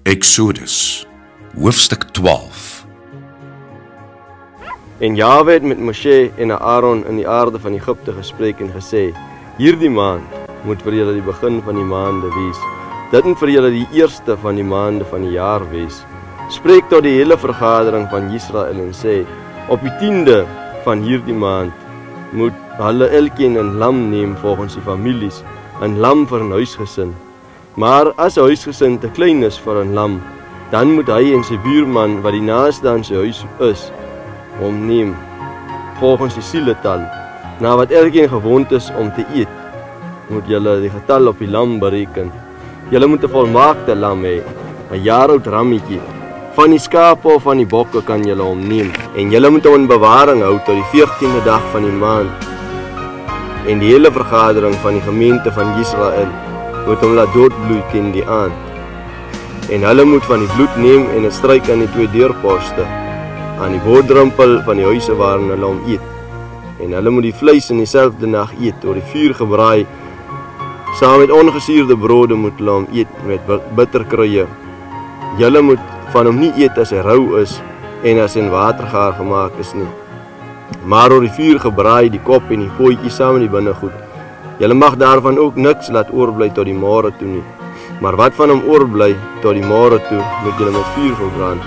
Exodus, hoofstuk 12. En Jahwe het met Moshe en Aaron in die aarde van Egypte gespreek en gesê: Hierdie maand moet vir julle die begin van die maande wees. Dit moet vir julle die eerste van die maande van die jaar wees. Spreek tot die hele vergadering van Israel en sê: Op die 10de van hierdie maand moet hulle elkeen 'n lam neem volgens die families, 'n lam vir 'n huisgesin. Maar as 'n huisgesin te klein is vir 'n lam, dan moet hy en sy buurman wat die naaste aan sy huis is, hom neem, volgens die sieletal. Na wat elkeen gewoond is om te eet, moet julle die getal op die lam bereken. Julle moet 'n volmaakte lam hê, 'n jaar-oud rammetjie. Van die skape of van die bokke kan julle hom neem, en julle moet hom in bewaring hou tot die 14de dag van die maand. En die hele vergadering van die gemeente van Israel moet hom laat doodbloei teen die aand. En hulle moet van die bloed neem en het stryk aan die 2 deurposte, aan die boordrempel van die huise waarin hulle hom eet. En hulle moet die vleis in dieselfde nag eet, oor die vuur gebraai. Saam met ongesuurde brode moet hulle hom eet met bitterkruie. Julle moet van hom nie eet as hy rou is en as hy in watergaar gemaak is nie. Maar oor die vuur gebraai, die kop en die voetjie saam met die binnegoed. Julle mag daarvan ook niks laat oorbly tot die môre toe nie. Maar wat van hom oorbly tot die môre toe, moet julle met vuur verbrand.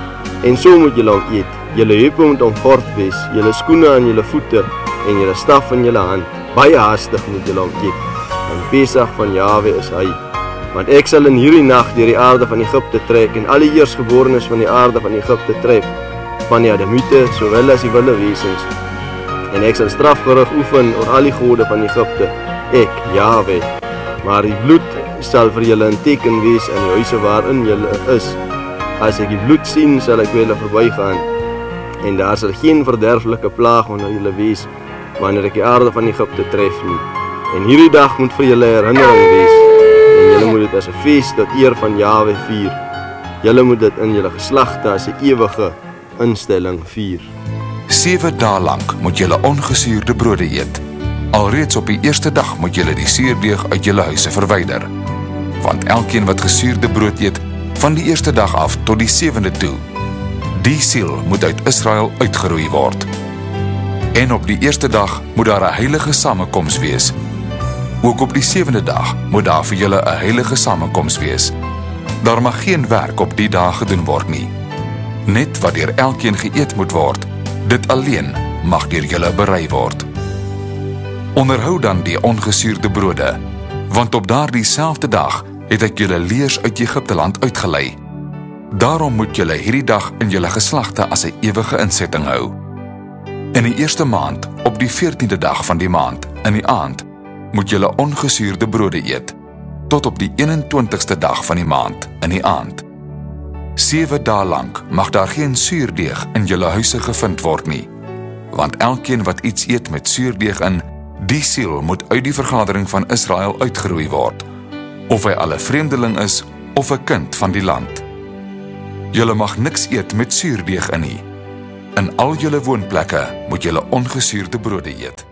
En so moet julle hom eet. Julle heupe moet omgord wees, julle skoene aan julle voete en julle staf in julle hand. Baie haastig moet julle hom eet. Want Pesach van Jahwe is hy. Want ek sal in hierdie nag deur die aarde van Egypte trek en al die eersgeborenes van die aarde van Egypte trek, van die Adamiete sowel as die wilde wesens. En ek sal strafgerig oefen oor al die gode van Egypte, ek, Jahwe. Maar die bloed sal vir julle 'n teken wees aan die huise waarin julle is. As ek die bloed sien, sal ek julle verbygaan. En daar sal geen verderflike plaag onder julle wees, wanneer ek die aarde van Egypte tref nie. En hierdie dag moet vir julle herinnering wees, en julle moet dit as 'n fees tot eer van Jahwe vier. Julle moet dit in julle geslagte as 'n ewige instelling vier. 7 dae lank moet julle ongesuurde brode eet. Alreeds op die eerste dag moet julle die suurdeeg uit julle huise verwyder. Want elkeen wat gesuurde brood eet, van die eerste dag af tot die 7de toe, die siel moet uit Israel uitgeroei word. En op die eerste dag moet daar 'n heilige samekoms wees. Ook op die 7de dag moet daar vir julle 'n heilige samekoms wees. Daar mag geen werk op die dag gedoen word nie. Net wat deur elkeen geëet moet word, dit alleen mag deur julle berei word. Onderhou dan die ongesuurde brode, want op daardie selfde dag het ek julle leers uit Egipte land uitgelei. Daarom moet julle hierdie dag in julle geslagte as 'n ewige insetting hou. In die eerste maand, op die 14de dag van die maand, in die aand, moet julle ongesuurde brode eet, tot op die 21ste dag van die maand, in die aand. 7 dae lank mag daar geen suurdeeg in julle huise gevind word nie, want elkeen wat iets eet met suurdeeg in, die siel moet uit die vergadering van Israel uitgeroei word, of hy al 'n vreemdeling is, of 'n kind van die land. Julle mag niks eet met suurdeeg in nie. In al julle woonplekke moet julle ongesuurde brode eet.